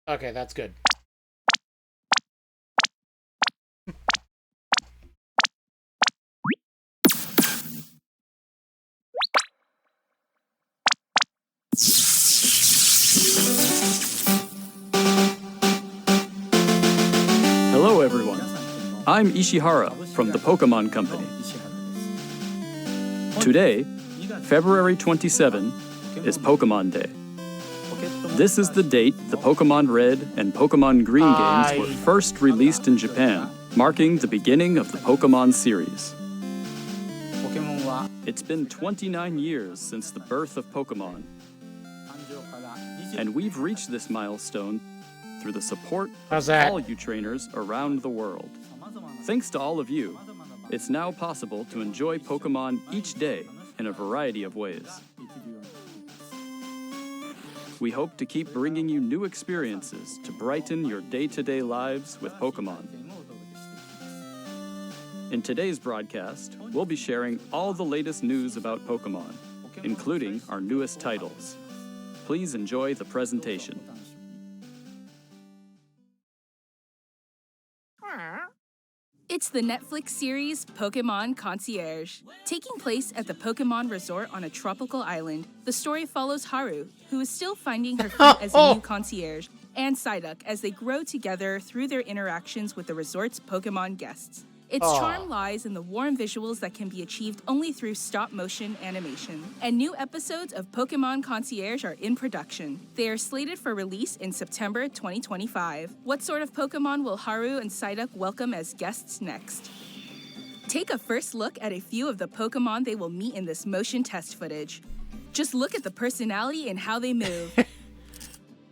Okay, that's good. Hello everyone, I'm Ishihara from the Pokemon Company. Today, February 27, is Pokemon Day. This is the date the Pokemon Red and Pokemon Green games were first released in Japan, marking the beginning of the Pokemon series. It's been 29 years since the birth of Pokemon, and we've reached this milestone through the support How's of that? all you trainers around the world. Thanks to all of you, it's now possible to enjoy Pokemon each day in a variety of ways. We hope to keep bringing you new experiences to brighten your day-to-day lives with Pokemon. In today's broadcast, we'll be sharing all the latest news about Pokemon, including our newest titles. Please enjoy the presentation. It's the Netflix series Pokemon Concierge. Taking place at the Pokemon Resort on a tropical island, the story follows Haru, who is still finding her feet as a new concierge, and Psyduck as they grow together through their interactions with the resort's Pokemon guests. Its charm lies in the warm visuals that can be achieved only through stop-motion animation. And new episodes of Pokemon Concierge are in production. They are slated for release in September 2025. What sort of Pokemon will Haru and Psyduck welcome as guests next? Take a first look at a few of the Pokemon they will meet in this motion test footage. Just look at the personality and how they move.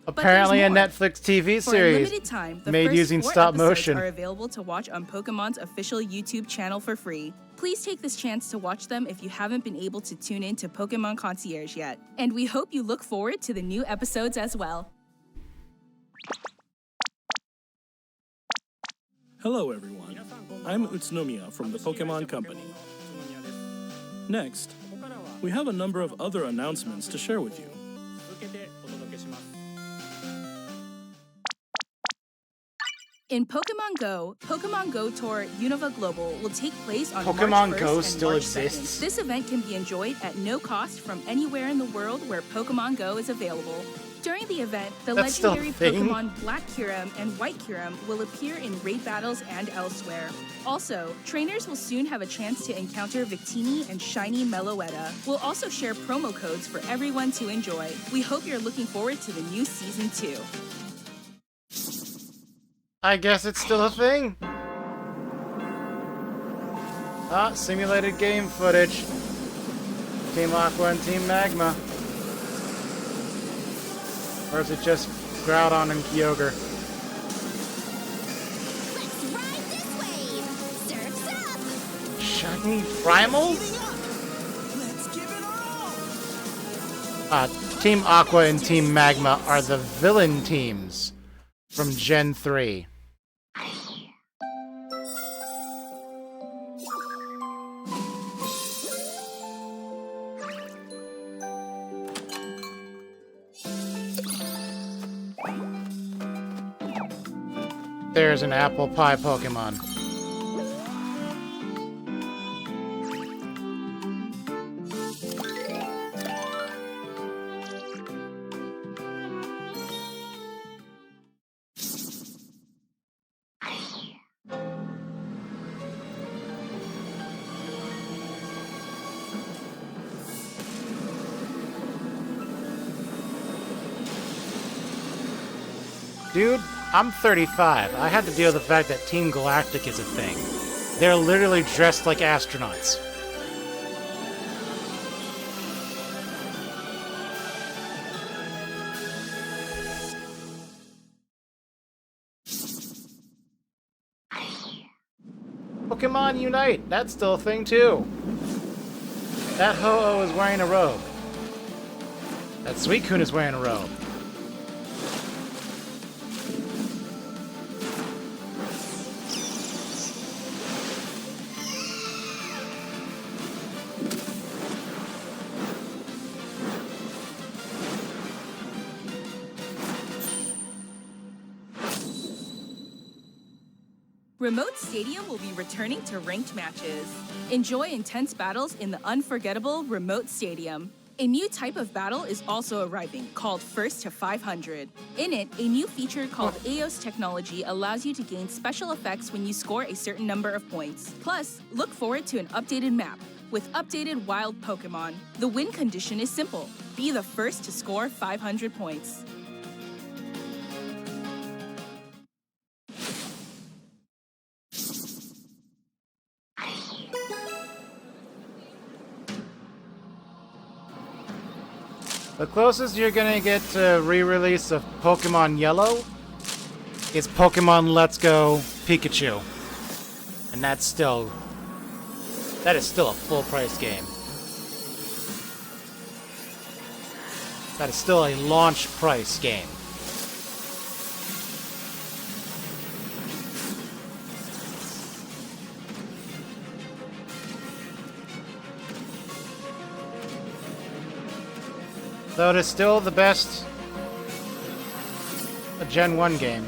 Apparently a more. Netflix TV For a series limited time, the made first using 4 stop episodes motion. are available to watch on Pokemon's official YouTube channel for free. Please take this chance to watch them if you haven't been able to tune in to Pokemon Concierge yet. And we hope you look forward to the new episodes as well. Hello everyone, I'm Utsunomiya from the Pokemon Company. Next, we have a number of other announcements to share with you. In Pokemon Go Tour Unova Global will take place on Pokemon March 1st Go and still March exists? 2nd. This event can be enjoyed at no cost from anywhere in the world where Pokemon Go is available. During the event, the That's still a legendary thing? Pokemon Black Kyurem and White Kyurem will appear in raid battles and elsewhere. Also, trainers will soon have a chance to encounter Victini and Shiny Meloetta. We'll also share promo codes for everyone to enjoy. We hope you're looking forward to the new Season 2. I guess it's still a thing. Simulated game footage. Team Aqua and Team Magma. Or is it just Groudon and Kyogre? Let's ride this wave! Surf's up! Shiny Primals? Team Aqua and Team Magma are the villain teams from Gen 3. There's an apple pie Pokemon. Dude, I'm 35. I had to deal with the fact that Team Galactic is a thing. They're literally dressed like astronauts. Pokemon Unite! That's still a thing too. That Ho-Oh is wearing a robe. That Suicune is wearing a robe. Remote Stadium will be returning to ranked matches. Enjoy intense battles in the unforgettable Remote Stadium. A new type of battle is also arriving, called First to 500. In it, a new feature called Eos Technology allows you to gain special effects when you score a certain number of points. Plus, look forward to an updated map with updated wild Pokemon. The win condition is simple. Be the first to score 500 points. The closest you're gonna get to re-release of Pokemon Yellow is Pokemon Let's Go Pikachu. And that is still a full price game. That is still a launch price game. Though it is still the best Gen 1 game.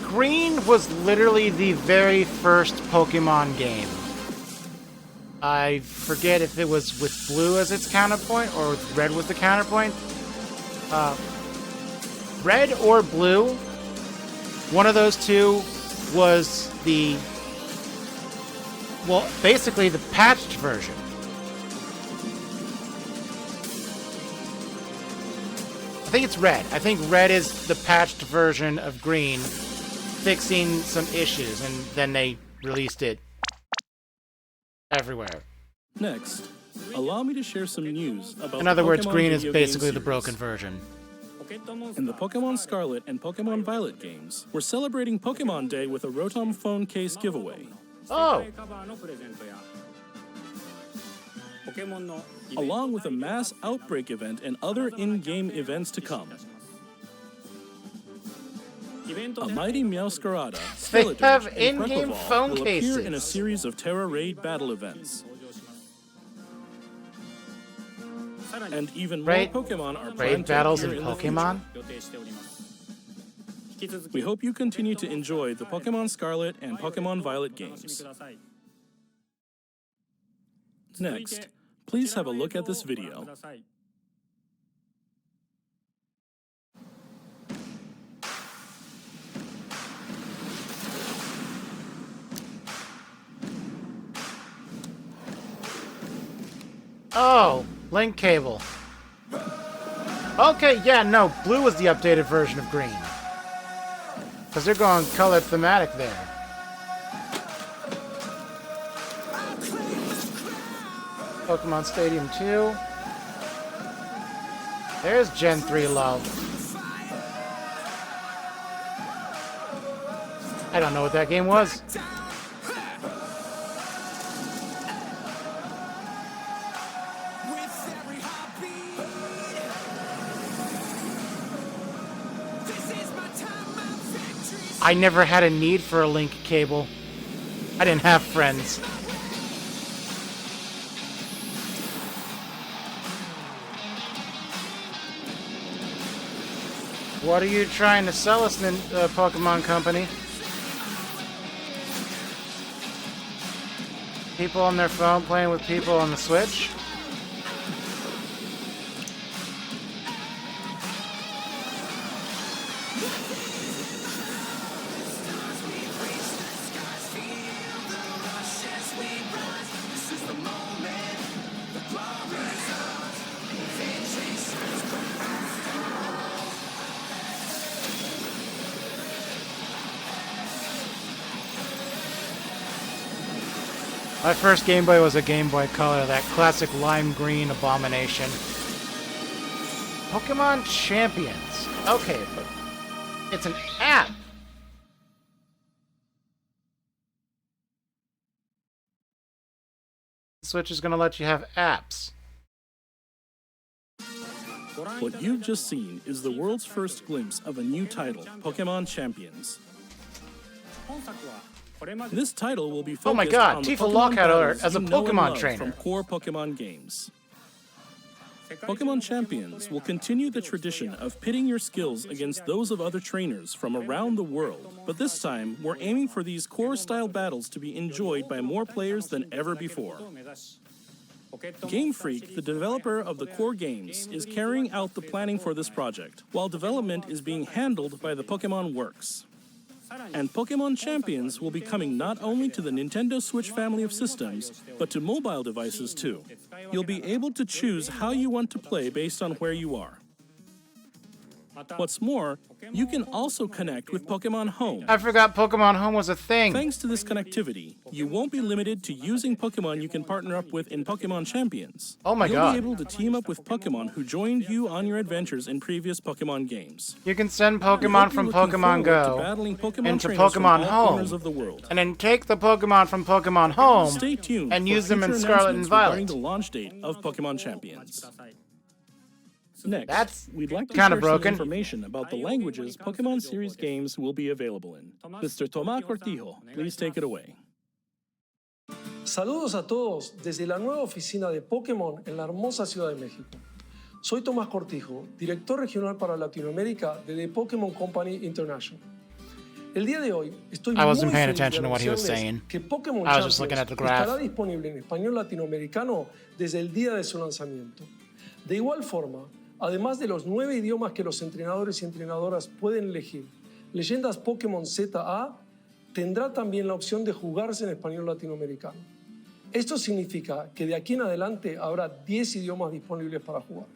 Green was literally the very first Pokemon game. I forget if it was with Blue as its counterpoint or Red was the counterpoint. Red or Blue, one of those two was basically the patched version. I think it's Red. I think Red is the patched version of Green, fixing some issues, and then they released it everywhere. Next, allow me to share some news about In other words, Pokemon Green is video game basically the series. broken version. In the Pokemon Scarlet and Pokemon Violet games, we're celebrating Pokemon Day with a Rotom phone case giveaway. Oh! Along with a mass outbreak event and other in-game events to come. A mighty Meowscarada, They Skeledirge, have and in-game Purpleval phone will appear in a cases. series of Terra Raid battle events. And even more Raid- Pokemon are Raid planned to battles appear in in the Pokemon? future. We hope you continue to enjoy the Pokemon Scarlet and Pokemon Violet games. Next, please have a look at this video. Oh, link cable. Okay, yeah, no, Blue was the updated version of Green. Because they're going color thematic there. Pokemon Stadium 2. There's Gen 3 love. I don't know what that game was. I never had a need for a link cable. I didn't have friends. What are you trying to sell us, Pokemon Company? People on their phone playing with people on the Switch? My first Game Boy was a Game Boy Color, that classic lime green abomination. Pokemon Champions. Okay, but it's an app. Switch is going to let you have apps. What you've just seen is the world's first glimpse of a new title, Pokemon Champions. This title will be focused Oh my God, on the Tifa Pokemon Lockhart battles as a you know and Pokemon love trainer. from core Pokemon games. Pokemon Champions will continue the tradition of pitting your skills against those of other trainers from around the world, but this time we're aiming for these core-style battles to be enjoyed by more players than ever before. Game Freak, the developer of the core games, is carrying out the planning for this project, while development is being handled by the Pokemon Works. And Pokemon Champions will be coming not only to the Nintendo Switch family of systems, but to mobile devices too. You'll be able to choose how you want to play based on where you are. What's more, you can also connect with Pokemon Home. I forgot Pokemon Home was a thing. Thanks to this connectivity, you won't be limited to using Pokemon you can partner up with in Pokemon Champions. Oh my You'll God. be able to team up with Pokemon who joined you on your adventures in previous Pokemon games. You can send We hope Pokemon you're from looking Pokemon forward to Go battling Pokemon into trainers from Pokemon all Home, corners of the world. and then take the Pokemon from Pokemon Home Stay tuned and for use them in future Scarlet and announcements regarding Violet. the launch date of Pokemon Champions. Next, That's we'd like to kinda share broken. some information about the languages Pokemon series games will be available in. Mr. Tomás Cortijo, please take it away. Saludos a todos desde la nueva oficina de Pokémon en la hermosa Ciudad de México. Soy Tomás Cortijo, director regional para Latinoamérica de The Pokémon Company International. El día de hoy estoy I wasn't muy paying feliz de attention to what he was anunciarles saying. que Pokémon I was just Champions looking at the graph. estará disponible en español latinoamericano desde el día de su lanzamiento. De igual forma, además de los 9 idiomas que los entrenadores y entrenadoras pueden elegir, Leyendas Pokémon ZA tendrá también la opción de jugarse en español latinoamericano. Esto significa que de aquí en adelante habrá 10 idiomas disponibles para jugar.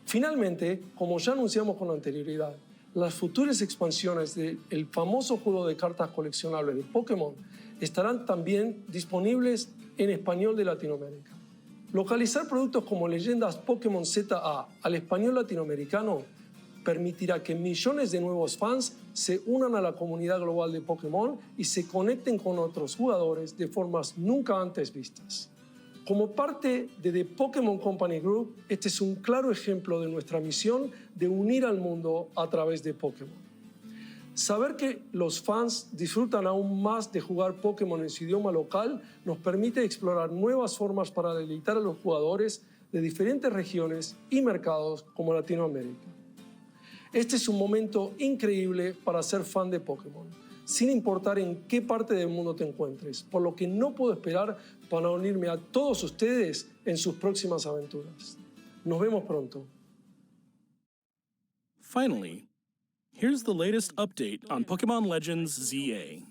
Finalmente, como ya anunciamos con anterioridad, las futuras expansiones del famoso juego de cartas coleccionables de Pokémon estarán también disponibles en español de Latinoamérica. Localizar productos como Leyendas Pokémon ZA al español latinoamericano permitirá que millones de nuevos fans se unan a la comunidad global de Pokémon y se conecten con otros jugadores de formas nunca antes vistas. Como parte de The Pokémon Company Group, este es un claro ejemplo de nuestra misión de unir al mundo a través de Pokémon. Saber que los fans disfrutan aún más de jugar Pokémon en su idioma local nos permite explorar nuevas formas para deleitar a los jugadores de diferentes regiones y mercados como Latinoamérica. Este es un momento increíble para ser fan de Pokémon, sin importar en qué parte del mundo te encuentres, por lo que no puedo esperar para unirme a todos ustedes en sus próximas aventuras. Nos vemos pronto. Finally, here's the latest update on Pokemon Legends ZA.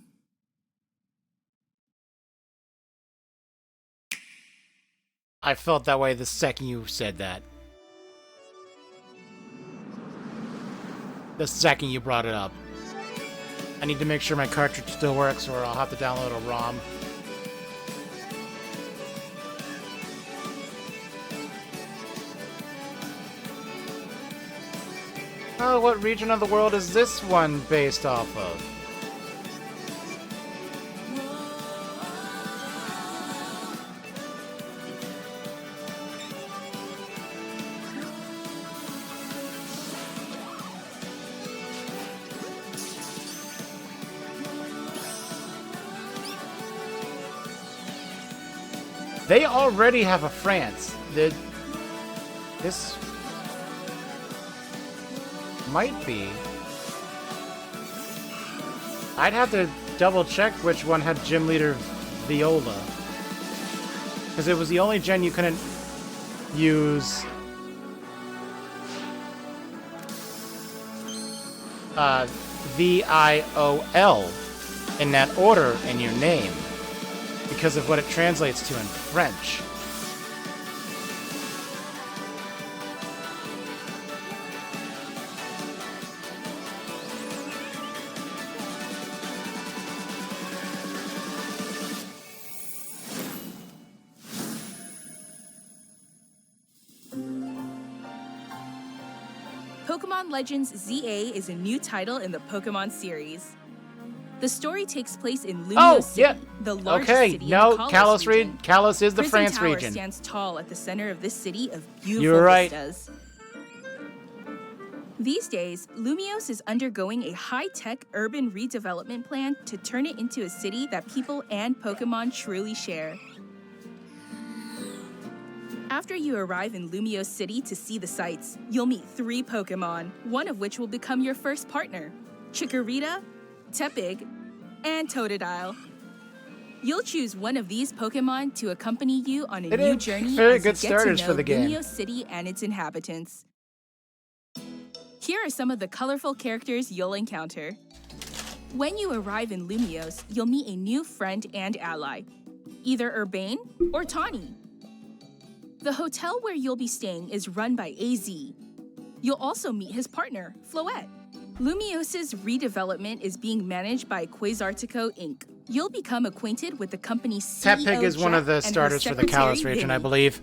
I felt that way the second you said that. The second you brought it up. I need to make sure my cartridge still works or I'll have to download a ROM. Oh, what region of the world is this one based off of? They already have a France. This might be. I'd have to double check which one had Gym Leader Viola. Because it was the only gen you couldn't use VIOL in that order in your name. Because of what it translates to in French. Pokemon Legends ZA is a new title in the Pokemon series. The story takes place in Lumio Oh, City, yeah. the largest Okay, city no, in the Kalos region. Kalos is the Prison France Tower region. stands tall at the center of this city of beautiful You're right. vistas. These days, Lumiose is undergoing a high-tech urban redevelopment plan to turn it into a city that people and Pokemon truly share. After you arrive in Lumiose City to see the sights, you'll meet 3 Pokemon, one of which will become your first partner: Chikorita, Tepig, and Totodile. You'll choose one of these Pokemon to accompany you on a They new did journey very as good you get to starters know for the game. Lumiose City and its inhabitants. Here are some of the colorful characters you'll encounter. When you arrive in Lumiose, you'll meet a new friend and ally, either Urbane or Tawny. The hotel where you'll be staying is run by AZ. You'll also meet his partner, Floette. Lumiose's redevelopment is being managed by Quasartico Inc. You'll become acquainted with the company's CEO, Tepig is one of the Jet, and her starters for the Kalos secretary, region, I Vinny. believe.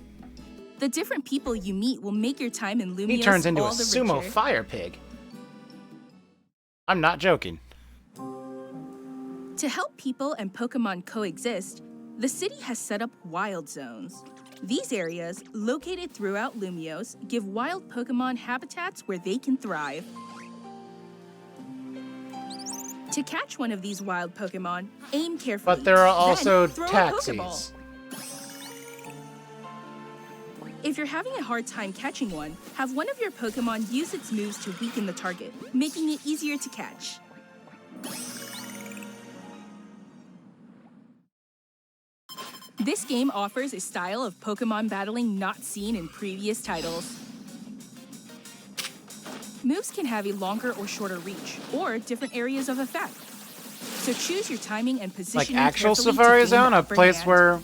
The different people you meet will make your time in Lumiose He turns into a all the sumo richer. fire pig. I'm not joking. To help people and Pokemon coexist, the city has set up wild zones. These areas, located throughout Lumiose, give wild Pokemon habitats where they can thrive. To catch one of these wild Pokemon, aim carefully. But there are also then throw a taxis. Pokeball. If you're having a hard time catching one, have one of your Pokemon use its moves to weaken the target, making it easier to catch. This game offers a style of Pokemon battling not seen in previous titles. Moves can have a longer or shorter reach, or different areas of effect. So choose your timing and Like positioning actual carefully to Safari gain Zone? the A upper place hand. where...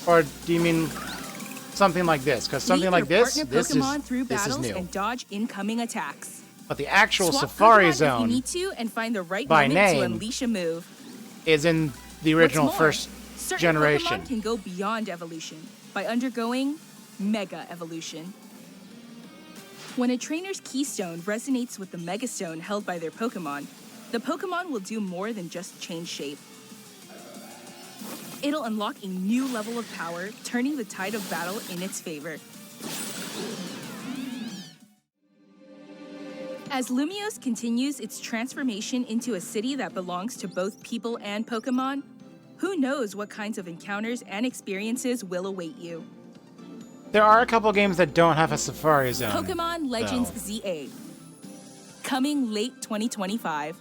Or do you mean something like this? Because something Meet like your this, partner Pokemon through this is battles new. and dodge incoming attacks. But the actual Swap Safari Pokemon if you Zone need to and find the right by moment to name unleash a move. is in the original What's more, first certain generation. Pokemon can go beyond evolution by undergoing Mega Evolution. When a trainer's Keystone resonates with the Megastone held by their Pokemon, the Pokemon will do more than just change shape. It'll unlock a new level of power, turning the tide of battle in its favor. As Lumiose continues its transformation into a city that belongs to both people and Pokemon, who knows what kinds of encounters and experiences will await you. There are a couple games that don't have a Safari Zone. Pokemon Legends though. ZA. Coming late 2025.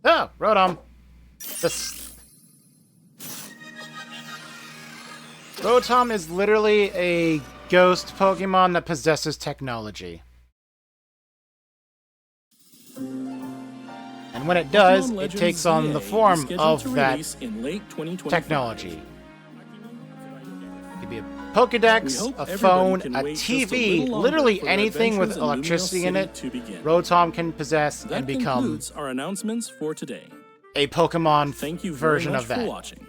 Oh, Rotom. This... Rotom is literally a ghost Pokemon that possesses technology. And when it does, Pokemon it Legends takes on ZA the is form scheduled of to that release in late 2025. technology. It could be a We Pokedex, hope a everybody phone, can a wait just a TV, little longer literally for their anything with adventures in electricity Lumiose in it, City to begin. Rotom can possess That and become concludes our announcements for today. a Pokemon Thank you very version much of for that. watching.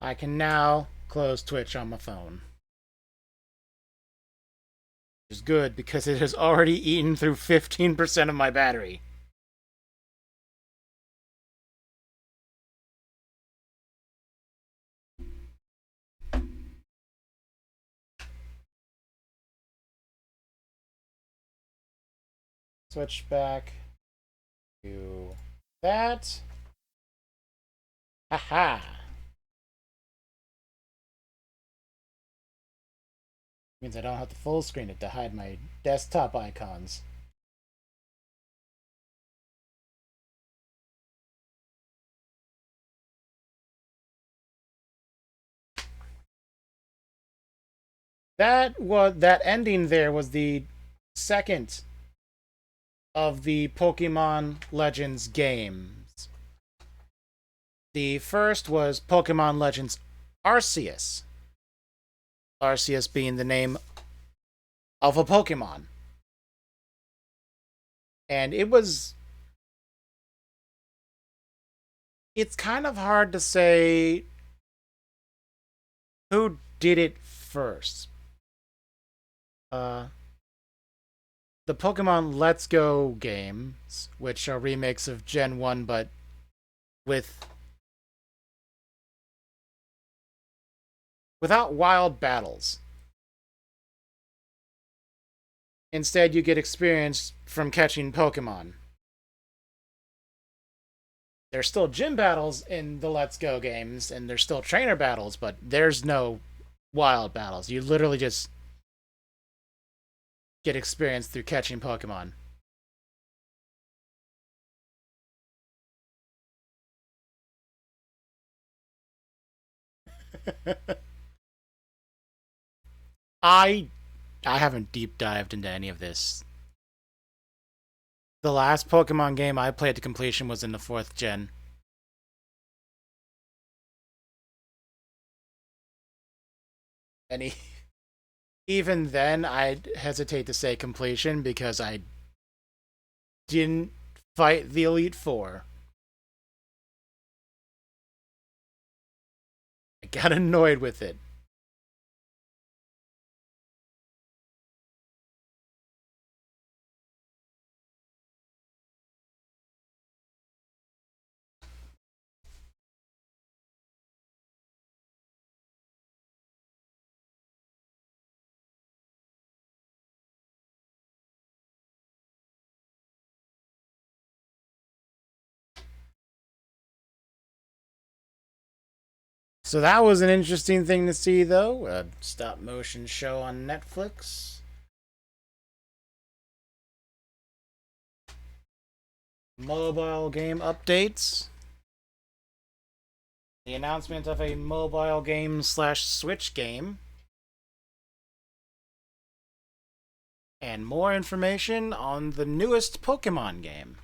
I can now close Twitch on my phone. Which is good because it has already eaten through 15% of my battery. Switch back to that. Haha. Means I don't have to full screen it to hide my desktop icons. that ending there was the second of the Pokemon Legends games. The first was Pokemon Legends Arceus. Arceus being the name of a Pokemon. And it's kind of hard to say who did it first. The Pokemon Let's Go games, which are remakes of Gen 1, but without wild battles. Instead, you get experience from catching Pokemon. There's still gym battles in the Let's Go games, and there's still trainer battles, but there's no wild battles. You literally just get experience through catching Pokemon. I haven't deep dived into any of this. The last Pokemon game I played to completion was in the 4th gen. And even then, I'd hesitate to say completion because I didn't fight the Elite Four. I got annoyed with it. So that was an interesting thing to see, though. A stop motion show on Netflix. Mobile game updates. The announcement of a mobile game / Switch game. And more information on the newest Pokemon game.